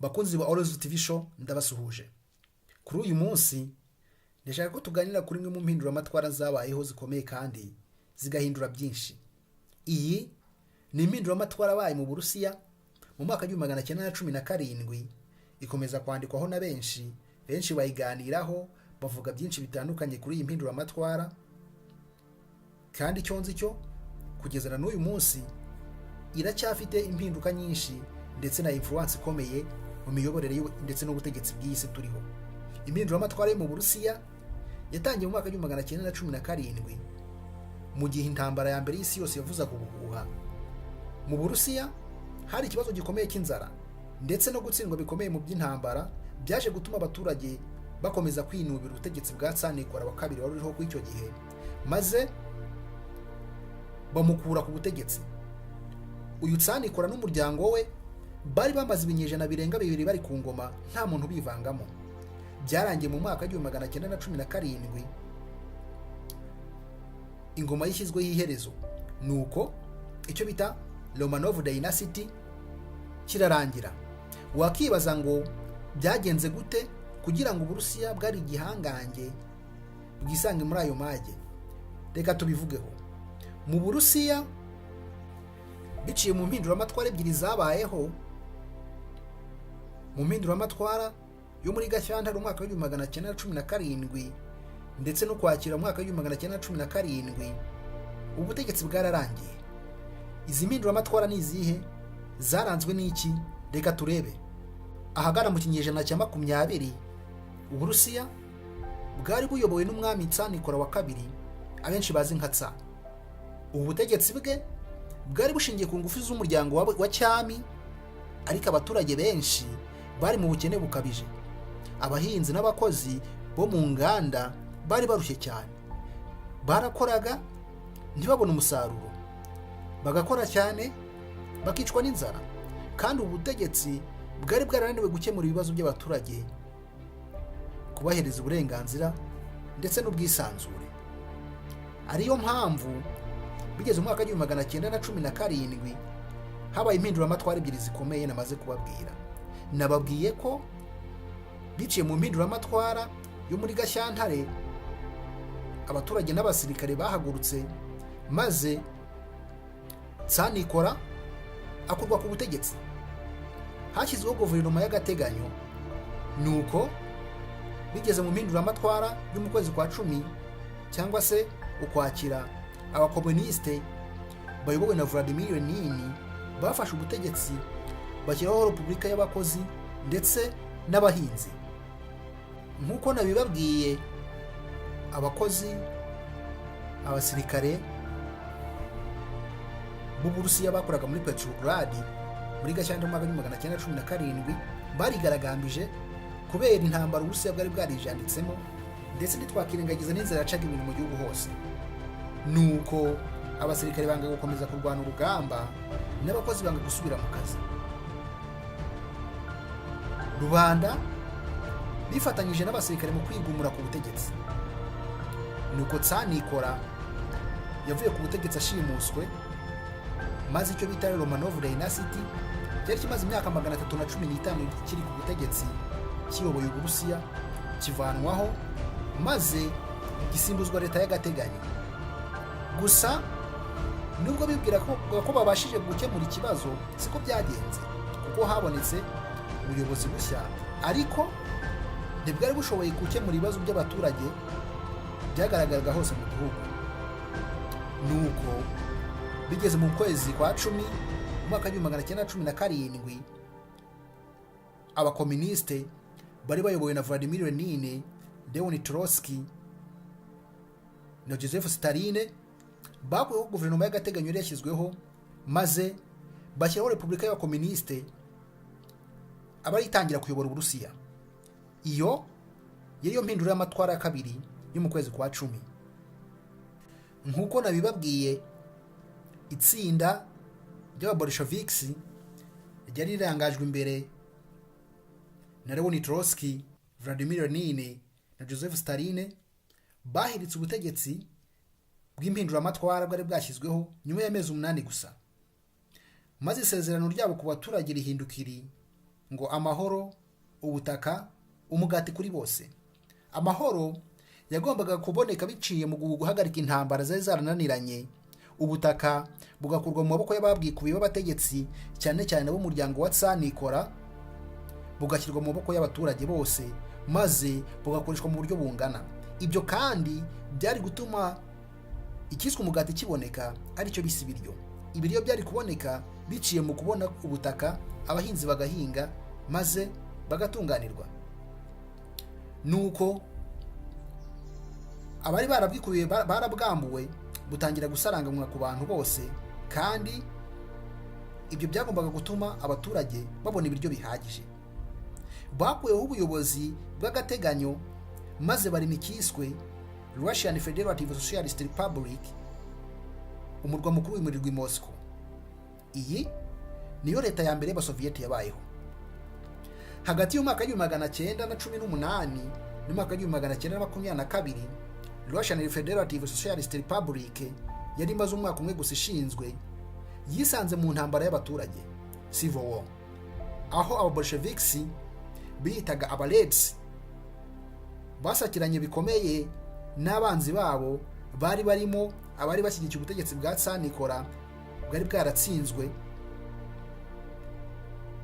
bakunzi ba Always TV show ndabasuhuje. Kuri uyu munsi ndashaka ko tuganira kuri imwe mu mpinduramatwara zabayeho zikomeye kandi zigahindura byinshi. Iyi ni impinduramatwara abaye mu Burusiya mu mwaka wa 1917 ikomeza kwandikwaho na benshi bayiganiraho bavuga byinshi bitandukanye kuri iyi mpinduramatwara, kandi icyo nzi cyo kugeza na n'uyu munsi iracyafite impinduka nyinshi ndetse na influence ikomeye mu miyoborere ndetse n'ubutegetsi bw'isi turiho. Impinduramatwara yo mu Burusiya yatangiye mu mwaka wa 1917 mu gihe intambara ya mbere y'isi yose yavuzaga ubuhuha. Mu Burusiya hari ikibazo gikomeye cy'inzara ndetse no gutsindwa bikomeye mu by'intambara byaje gutuma abaturage bakomeza kwinubira ubutegetsi bwa Tsar Nicholas wa kabiri wari uriho ku icyo gihe, maze bamukura ku butegetsi. Uyu Tsar Nicholas n'umuryango we bari bamaze ibinyejana birenga 2 bari ku ngoma nta muntu bivangamo. Byarangiye mu mwaka wa 1917 ingoma yishyizweho iherezo, nuko icyo bita Romanov Dynasty kirarangira. Wakibaza ngo byagenze gute kugira ngo Uburusiya bwari igihangange bwisange muri ayo mage? Reka tubivugeho. Mu Burusiya biciye mu mpinduramatwara ebyiri zabayeho. Mu mpinduramatwara yo muri Gashyantare umwaka wa 1917 ndetse no kwakira umwaka wa 1917 ubutegetsi bwararangiye. Izi mpinduramatwara ni izihe? Zaranzwe n'iki? Reka turebe. Ahagana mu kinyejana cya 20 Uburusiya bwari buyobowe n'umwami Tsar Nicholas wa kabiri abenshi bazi nka Tsar. Ubu butegetsi bwe bwari bushingiye ku ngufu z'umuryango wa cyami, ariko abaturage benshi bari mu bukene bukabije. Abahinzi n'abakozi bo mu nganda bari barushye cyane. Barakoraga ntibabone umusaruro, bagakora cyane bakicwa n'inzara, kandi ubutegetsi bwari bwarananiwe gukemura ibibazo by'abaturage, kubahereza uburenganzira ndetse n'ubwisanzure. Ariyo mpamvu bigeze mu mwaka wa 1917 habaye impinduramatwara ebyiri zikomeye namaze kubabwira. Nababwiye ko biciye mu mpinduramatwara yo muri Gashyantare abaturage n'abasirikare bahagurutse, maze Tsar Nicholas akurwa ku butegetsi. Hashyizweho guverinoma y'agateganyo, nuko bigeze mu mpinduramatwara yo mu kwezi kwa 10 cyangwa se ukwakira, abakomuniste bayobowe na Vladimir Lenin bafashe ubutegetsi bashyiraho Repubulika y'abakozi ndetse n'abahinzi. Nk'uko nabibabwiye, abakozi, abasirikare b'Uburusiya bakoraga muri Petrograd muri Gashyantare mu mwaka wa 1917 barigaragambije kubera intambara Uburusiya bwari bwarijanditsemo, ndetse ntitwakirengagiza n'inzara yacaga ibintu mu gihugu hose. Nuko abasirikare banga gukomeza kurwana urugamba n'abakozi banga gusubira mu kazi. Rubanda bifatanyije n'abasirikare mu kwigumura ku butegetsi. Nuko Tsar Nicholas yavuye ku butegetsi ashimuswe, maze icyo bita Romanov Dynasty cyari kimaze imyaka 315 kiri ku butegetsi kiyoboye Uburusiya kivanwaho, maze gisimbuzwa leta y'agateganyo. Gusa nubwo bibwira ko babashije gukemura ikibazo, siko byagenze, kuko habonetse ubuyobozi bushya, ariko ntibwari bushoboye gukemura ibibazo by'abaturage byagaragaraga hose mu gihugu. Nuko bigeze mu kwezi kwa 10 umwaka wa 1917 abakomuniste bari bayobowe na Vladimir Lenin, Leonid Trotsky na Joseph Stalin bakuyeho guverinoma y'agateganyo yari yashyizweho, maze bashyiraho Repubulika y'abakomuniste abaritangira kuyobora Uburusiya. Iyo yari yo mpinduramatwara ya kabiri yo mu kwezi kwa 10. Nk'uko nabibabwiye, itsinda ry'ababolsheviks ryari rirangajwe imbere na Leonid Trotsky, Vladimir Lenin na Joseph Stalin bahiritse ubutegetsi bw'impinduramatwara bwari bwashyizweho nyuma y'amezi 8 gusa. Maze isezerano ryabo ku baturage rihindukiri ngo amahoro, ubutaka, umugati kuri bose. Amahoro yagombaga kuboneka biciye mu guhagarika intambara zari zarananiranye, ubutaka bugakurwa mu maboko y'ababwikubiye b'abategetsi cyane cyane b'umuryango wa Tsanikora, bugashyirwa mu maboko y'abaturage bose maze bugakoreshwa mu buryo bungana. Ibyo kandi byari gutuma ikiswe umugati kiboneka, aricyo bise ibiryo. Ibiryo byari kuboneka biciye mu kubona ubutaka, abahinzi bagahinga maze bagatunganirwa. Nuko abari barabwikubiye barabwambuwe, butangira gusaranganywa ku bantu bose, kandi ibyo byagombaga gutuma abaturage babona ibiryo bihagije. Bakuyeho ubuyobozi bw'agateganyo maze barema ikiswe Russian Federative Socialist Republic, umurwa mukuru wimurirwa i Moscow. Iyi niyo leta ya mbere y'Abasoviyeti yabayeho. Hagati y'umwaka w'1918 n'umwaka w'1922, Russian Federative Socialist Republic yari imaze umwaka umwe gusa ishinzwe, yisanze mu ntambara y'abaturage, civil war, aho ababolsheviks biyitaga abareds basakiranye bikomeye n'abanzi babo bari barimo abari bashyigikiye ubutegetsi bwa Tsanikora bwari bwaratsinzwe.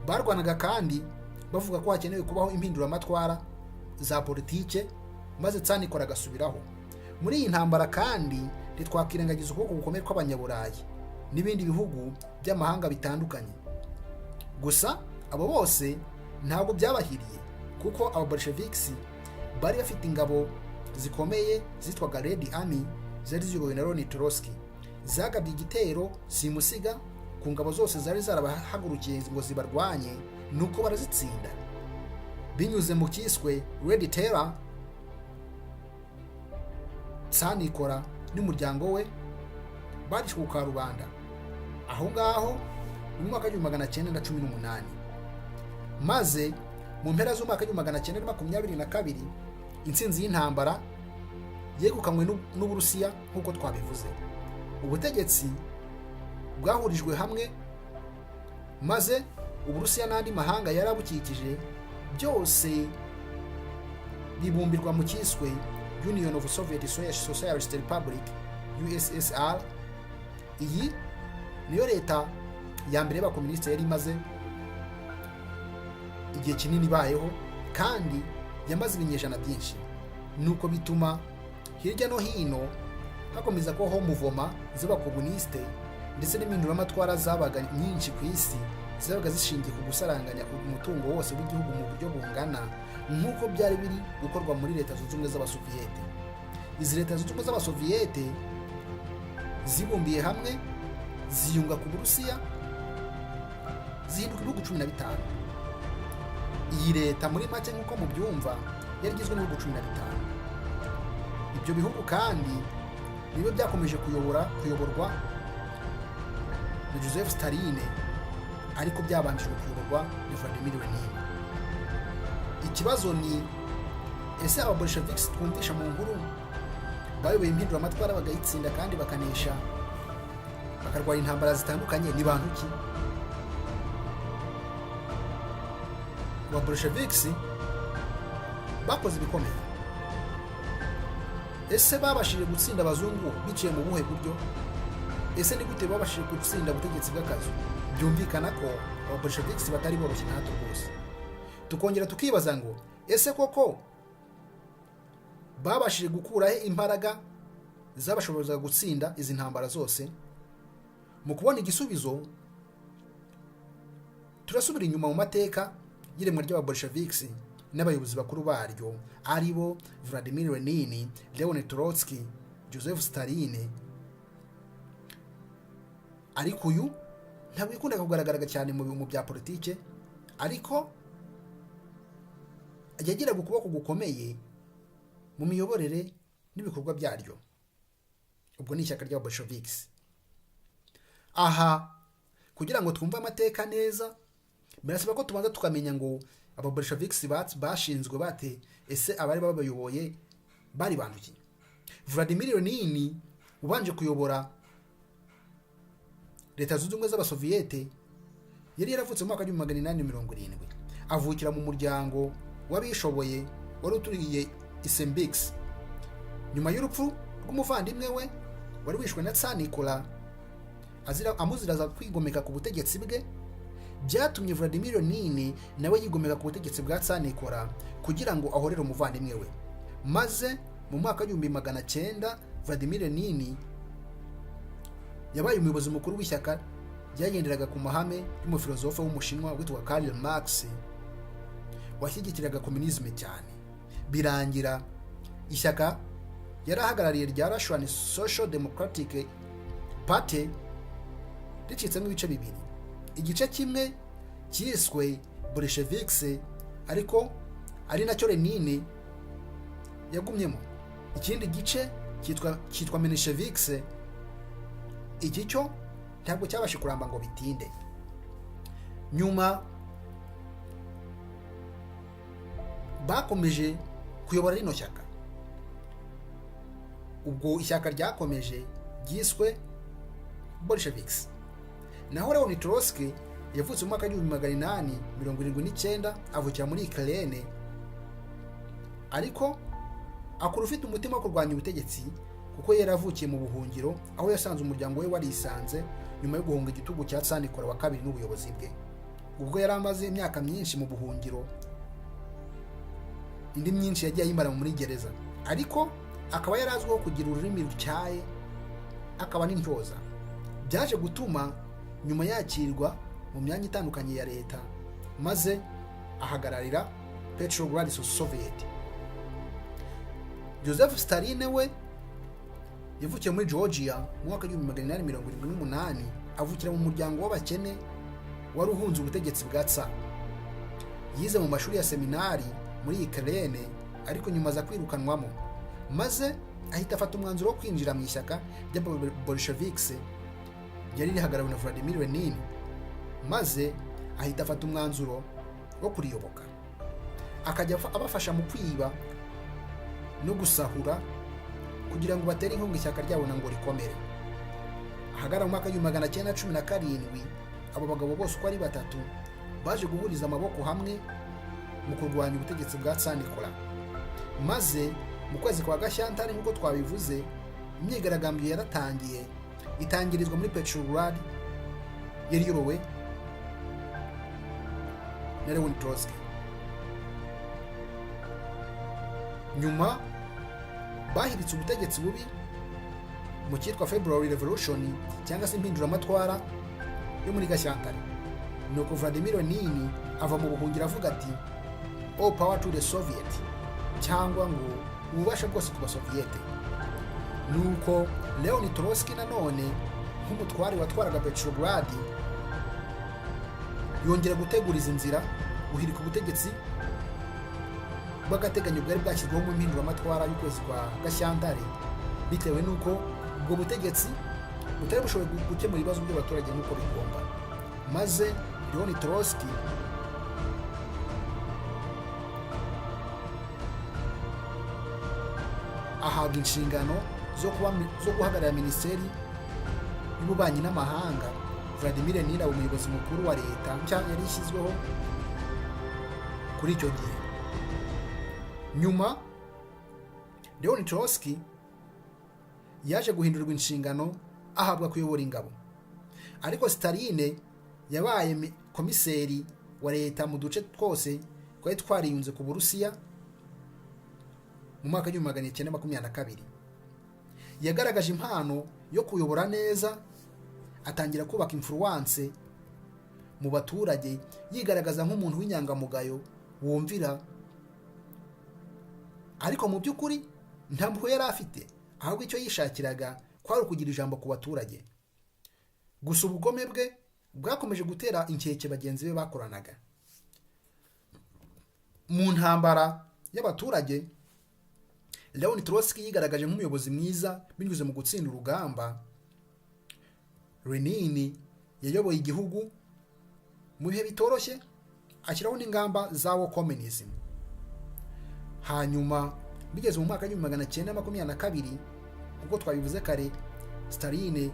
Barwanaga kandi bavuga ko hakenewe kubaho impinduramatwara za politike maze Tsanikora agasubiraho. Muri iyi ntambara kandi ntitwakwirengagiza ukuboko gukomeye kw'Abanyaburayi n'ibindi bihugu by'amahanga bitandukanye. Gusa abo bose ntabwo byabahiriye, kuko ababolsheviks bari bafite ingabo zikomeye zitwaga Red Army, zari ziyobowe na Leonid Trotsky. Zagabye igitero simusiga ku ngabo zose zari zarabahagurukiye ngo zibarwanye, nuko barazitsinda binyuze mu kiswe Red Terror. Tsanikora n'umuryango we barishwe ku karubanda aho ngaho mu mwaka w'1918, maze mu mpera z'umwaka w'1922 intsinzi y'intambara yegukanywe n'Uburusiya. Nk'uko twabivuze, ubutegetsi bwahurijwe hamwe maze Uburusiya n'andi mahanga yari abukikije byose bibumbirwa mu kiswe Union of Soviet Socialist Republic, USSR. Iyi niyo leta ya mbere y'abakomunisiti yari imaze igihe kinini ibayeho, kandi yamaze ibinyejana byinshi. Nuko bituma hirya no hino hakomeza kubaho muvoma z'abakomunisite, ndetse n'impinduramatwara zabaga nyinshi ku isi zabaga zishingiye ku gusaranganya umutungo wose w'igihugu mu buryo bungana, nk'uko byari biri gukorwa muri Leta Zunze Ubumwe z'Abasoviyete. Izi Leta Zunze Ubumwe z'Abasoviyete zibumbiye hamwe ziyunga ku Burusiya, zihinduka ibihugu 15. Iyi leta muri make nk'uko mubyumva yari igizwe n'ibihugu 15. Ibyo bihugu kandi nibo byakomeje kuyoborwa na Joseph Stalin, ariko byabanjijwe kuyoborwa na Vladimir Lenin. Ikibazo ni ese ababolsheviks twumvisha mu nkuru bayoboye impinduramatwara bagayitsinda kandi bakanesha bakarwanya intambara zitandukanye, ni bantu ki? Ababolsheviks bakoze ibikomeye. Ese babashije gutsinda abazungu biciye mu buhe buryo? Ese ni gute babashije gutsinda ubutegetsi bw'akazu? Byumvikana ko ababolsheviks batari boroshye na hato rwose. Tukongera tukibaza ngo ese koko babashije gukuraho imbaraga zabashobozaga gutsinda izi ntambara zose? Mu kubona igisubizo turasubira inyuma mu mateka y'iremwa ry'ababolsheviks n'abayobozi bakuru baryo, aribo Vladimir Lenin, Leonid Trotsky, Joseph Stalin. Ariko uyu ntabwo yakundaga kugaragara cyane mu bya politike, ariko yagiraga ukuboko gukomeye mu miyoborere n'ibikorwa byaryo. Ubwo ni ishyaka ry'ababolsheviks. Aha kugira ngo twumve amateka neza, birasaba ko tubanza tukamenya ngo ababolsheviks bashinzwe bate, ese abari babayoboye bari bantu ki? Vladimir Lenin ubanje kuyobora Leta Zunze Ubumwe z'Abasoviyete yari yaravutse mu mwaka w'1870. avukira mu muryango w'abishoboye wari uturiye Isembix. Nyuma y'urupfu rw'umuvandimwe we wari wishwe na Tsar Nicolas amuziraza kwigomeka ku butegetsi bwe, byatumye Vladimir Lenin nawe yigomeka ku butegetsi bwa Tsar Nicolas kugira ngo ahorere umuvandimwe we. Maze mu mwaka w'1900 Vladimir Lenin yabaye umuyobozi mukuru w'ishyaka ryagenderaga ku mahame y'umufilozofe w'umushinwa witwa Karl Marx washyigikiraga komunisme cyane. Birangira ishyaka yarahagarariye rya Russian Social Democratic Party ricitsemo ibice bibiri. Igice kimwe cyiswe Bolsheviks, ariko ari nacyo Lenin yagumyemo. Ikindi gice cyitwa Mensheviks. Iki cyo ntabwo cyabashe kuramba ngo bitinde. Nyuma bakomeje kuyobora rino shyaka. Ubwo ishyaka ryakomeje ryiswe Bolsheviks. Naho Leonid Trotsky yavutse mu mwaka w'1879 avukira muri Ukraine, ariko akura ufite umutima wo kurwanya ubutegetsi kuko yaravukiye mu buhungiro, aho yasanze umuryango we warisanze nyuma yo guhunga igitugu cya Tsar Nicolas wa kabiri n'ubuyobozi bwe. Ubwo yari amaze imyaka myinshi mu buhungiro, indi myinshi yagiye ayimara muri gereza, ariko akaba yarazwiho kugira ururimi rutyaye, akaba n'intyoza. Byaje gutuma nyuma yakirwa mu myanya itandukanye ya leta, maze ahagararira Petrograd Soviet. Joseph Stalin we yavukiye muri Georgia mu mwaka w'1878, avukira mu muryango w'abakene wari uhunze ubutegetsi bwa Tsar. Yize mu mashuri ya seminari muri Ukraine, ariko nyuma aza kwirukanwamo, maze ahita afata umwanzuro wo kwinjira mu ishyaka rya Bolsheviks ryari rihagarariwe na Vladimir Lenin, maze ahita afata umwanzuro wo kuriyoboka, akajya abafasha mu kwiba no gusahura kugira ngo batere inkunga ishyaka ryabo ngo rikomere. Ahagara mu mwaka w'1917 abo bagabo bose uko ari batatu baje guhuriza amaboko hamwe mu kurwanya ubutegetsi bwa Tsar Nicolas. Maze mu kwezi kwa Gashyantare nk'uko twabivuze, imyigaragambyo yaratangiye, itangirizwa muri Petrograd yari iyobowe na Leonid Trotsky. Nyuma bahiritse ubutegetsi bubi mu cyitwa February Revolution cyangwa se impinduramatwara yo muri Gashyantare. Nuko Vladimir Lenin ava mu buhungiro avuga ati all power to the Soviet, cyangwa ngo ububasha bwose ku basoviyete. Nuko Leonid Trotsky nanone nk'umutwari watwaraga Petrograd yongera guteguriza inzira guhirika ubutegetsi bw'agateganyo bwari bwashyizweho mu impinduramatwara y'ukwezi kwa Gashyantare, bitewe n'uko ubwo butegetsi butari bushoboye gukemura ibibazo by'abaturage nk'uko bigomba. Maze Leonid Trotsky ahabwa inshingano zo guhagararira minisiteri y'ububanyi n'amahanga. Vladimir Lenin aba umuyobozi mukuru wa leta nshya yari ishyizweho kuri icyo gihe. Nyuma Leonid Trotsky yaje guhindurirwa inshingano ahabwa kuyobora ingabo, ariko Stalin yabaye komiseri wa leta mu duce twose twari twariyunze ku Burusiya. Mu mwaka w'1922 yagaragaje impano yo kuyobora neza, atangira kubaka influence mu baturage, yigaragaza nk'umuntu w'inyangamugayo wumvira, ariko mu by'ukuri ntabwo yari afite, ahubwo icyo yishakiraga kwari ukugira ijambo ku baturage. Gusa ubugome bwe bwakomeje gutera inkeke bagenzi be bakoranaga. Mu ntambara y'abaturage, Leonid Trotsky yigaragaje nk'umuyobozi mwiza binyuze mu gutsinda urugamba. Lenin yayoboye igihugu mu bihe bitoroshye, ashyiraho n'ingamba zawo communism. Hanyuma bigeze mu mwaka w'1922 kuko twabivuze kare, Stalin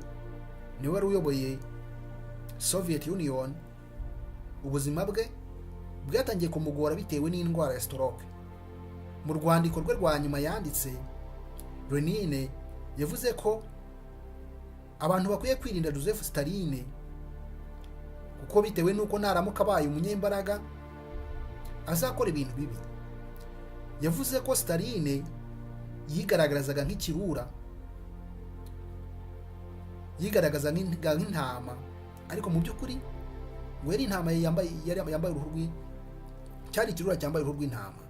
niwe wari uyoboye Soviet Union. Ubuzima bwe bwatangiye kumugora bitewe n'indwara ya stroke. Mu rwandiko rwe rwa nyuma yanditse, Lenin yavuze ko abantu bakwiye kwirinda Joseph Stalin kuko bitewe n'uko naramuka abaye umunyembaraga azakora ibintu bibi. Yavuze ko Stalin yigaragazaga nk'ikirura, yigaragaza nk'intama, ariko mu by'ukuri ngo yari intama yambaye uruhu cyari ikirura cyambaye uruhu rw'intama.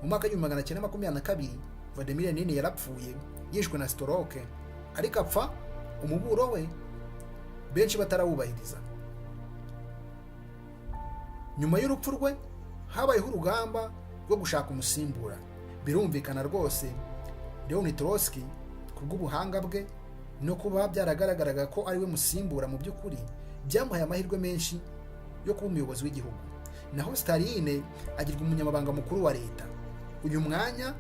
Mu mwaka wa 1922 Vladimir Lenin yarapfuye yishwe na stroke, ariko apfa umuburo we benshi batarawubahiriza. Nyuma y'urupfu rwe habayeho urugamba rwo gushaka umusimbura. Birumvikana rwose Leon Trotsky kubw'ubuhanga bwe no kuba byaragaragaraga ko ari we musimbura mu by'ukuri byamuhaye amahirwe menshi yo kuba umuyobozi w'igihugu. Naho Stalin agirwa umunyamabanga mukuru wa leta. Uyu mwanya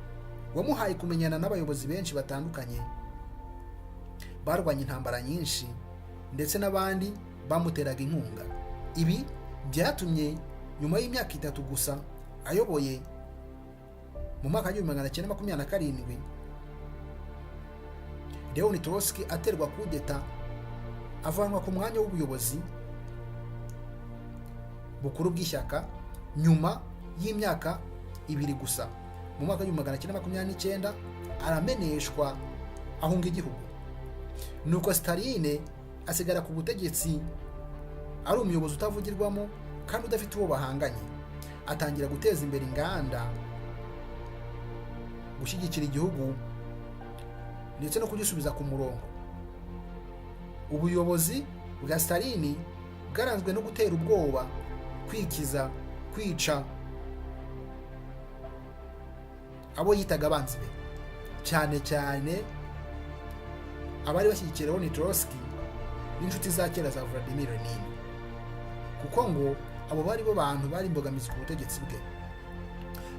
wamuhaye kumenyana n'abayobozi benshi batandukanye barwanya intambara nyinshi ndetse n'abandi bamuteraga inkunga. Ibi byatumye nyuma y'imyaka 3 gusa ayoboye, mu mwaka wa 1927 Leon Trotsky aterwa kudeta avanwa ku mwanya w'ubuyobozi bukuru bw'ishyaka nyuma y'imyaka 2 gusa. Mu mwaka wa 1929 arameneshwa ahunga igihugu. Nuko Stalin asigara ku butegetsi ari umuyobozi utavugirwamo kandi udafite uwo bahanganye. Atangira guteza imbere inganda, gushyigikira igihugu ndetse no kugisubiza ku murongo. Ubuyobozi bwa Stalin bwaranzwe no gutera ubwoba, kwikiza, kwica abo yitaga abanzi be, cyane cyane abari bashyigikira Leon Trotsky n'inshuti za kera za Vladimir Lenin, kuko ngo abo bari bo bantu bari imbogamizi ku butegetsi bwe.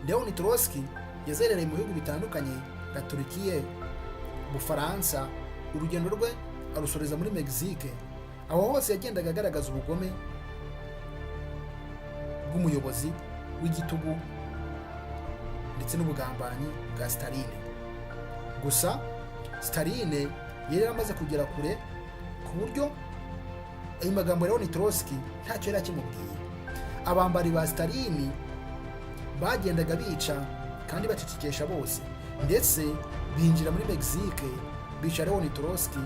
Leon Trotsky yazerereye mu bihugu bitandukanye nka Turkiye, Bufaransa. Urugendo rwe arusoreza muri Mexique. Aho hose yagendaga agaragaza ubugome bw'umuyobozi w'igitugu ndetse n'ubugambanyi bwa Stalin. Gusa Stalin yari amaze kugera kure ku buryo ayo magambo Leon Trotsky ntacyo yari akimubwiye. Abambari ba Stalin bagendaga bica kandi bacicikesha bose, ndetse binjira muri Mexique bica Leon Trotsky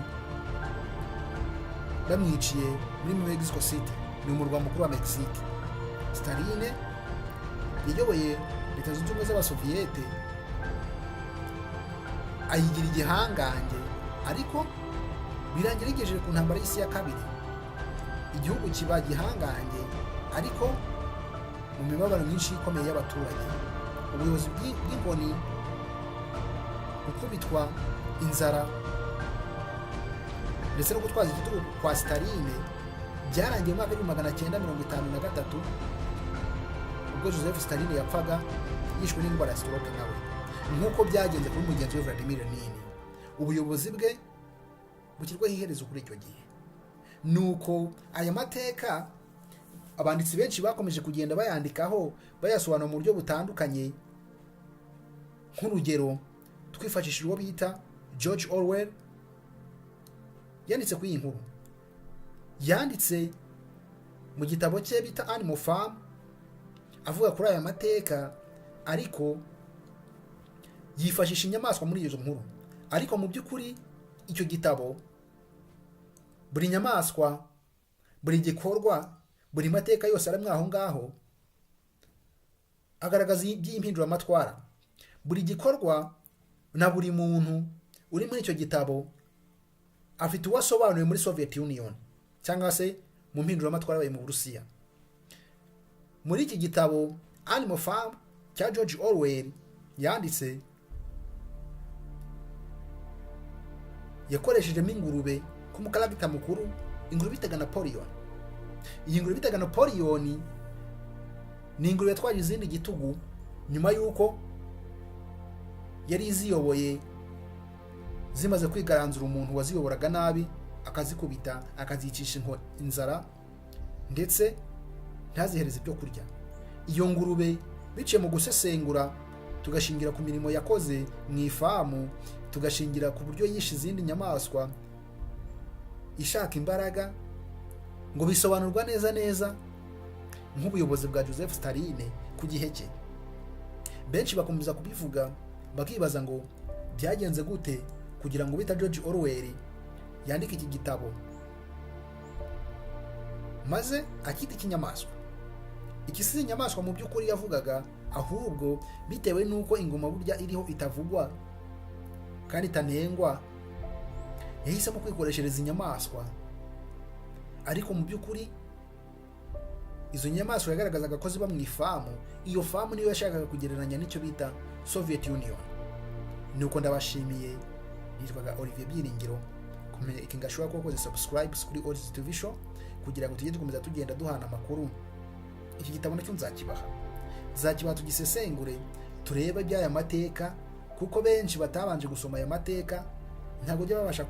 bamwiciye muri Mexico City, ni umurwa mukuru wa Mexique. Stalin yayoboye Leta Zunze Ubumwe z'Abasoviyete ayigira igihangange, ariko birangira igejeje ku ntambara y'isi ya kabiri. Igihugu kiba gihangange ariko mu mibabaro myinshi ikomeye y'abaturage. Ubuyobozi bw'inkoni, gukubitwa, inzara ndetse no gutwaza igitugu kwa Stalin byarangiye mu mwaka wa 1953 ubwo Joseph Stalin yapfaga yishwe n'indwara ya stroke nawe, nk'uko byagenze kuri mugenzi we Vladimir Lenin. Ubuyobozi bwe bushyirwaho iherezo kuri icyo gihe. Nuko aya mateka abanditsi benshi bakomeje kugenda bayandikaho, bayasobanura mu buryo butandukanye. Nk'urugero twifashishije uwo bita George Orwell, yanditse kuri iyi nkuru. Yanditse mu gitabo cye bita Animal Farm avuga kuri aya mateka, ariko yifashisha inyamaswa muri izo nkuru. Ariko mu by'ukuri icyo gitabo, buri nyamaswa, buri gikorwa, buri mateka yose ari aho ngaho agaragaza iby'impinduramatwara. Buri gikorwa na buri muntu uri muri icyo gitabo afite uwasobanuye muri Soviet Union cyangwa se mu mpinduramatwara yabaye mu Burusiya. Muri iki gitabo Animal Farm cya George Orwell yanditse, yakoreshejemo ingurube k'umukarabita mukuru, ingurube bitaga Napoleon. Iyi ngurube bitaga Napoleon ni ingurube yatwaje izindi gitugu nyuma y'uko yari iziyoboye zimaze kwigaranzura umuntu waziyoboraga nabi, akazikubita, akazicisha inzara ndetse ntazihereze ibyo kurya. iyo ngurube biciye mu gusesengura, tugashingira ku mirimo yakoze mu ifamu, tugashingira ku buryo yishe izindi nyamaswa ishaka imbaraga, ngo bisobanurwa neza nk'ubuyobozi bwa Joseph Stalin ku gihe cye. Benshi bakomeza kubivuga bakibaza ngo byagenze gute kugira ngo bita George Orwell yandike iki gitabo maze akita ikinyamaswa. Iki si inyamaswa mu by'ukuri yavugaga, ahubwo bitewe n'uko ingoma burya iriho itavugwa kandi itanengwa, yahisemo kwikoreshereza inyamaswa. Ariko mu by'ukuri izo nyamaswa yagaragazaga ko ziba mu ifamu. Iyo famu niyo yashakaga kugereranya n'icyo bita Soviet Union. Nuko ndabashimiye, nitwaga Olivier Byiringiro. Kumenya iki ngashobora kuba koze subscribe kuri Oris TV Show kugira ngo tujye dukomeza tugenda duhana amakuru. Iki gitabo nacyo nzakibaha tugisesengure, turebe by'aya mateka, kuko benshi batabanje gusoma aya mateka ntabwo bajya babasha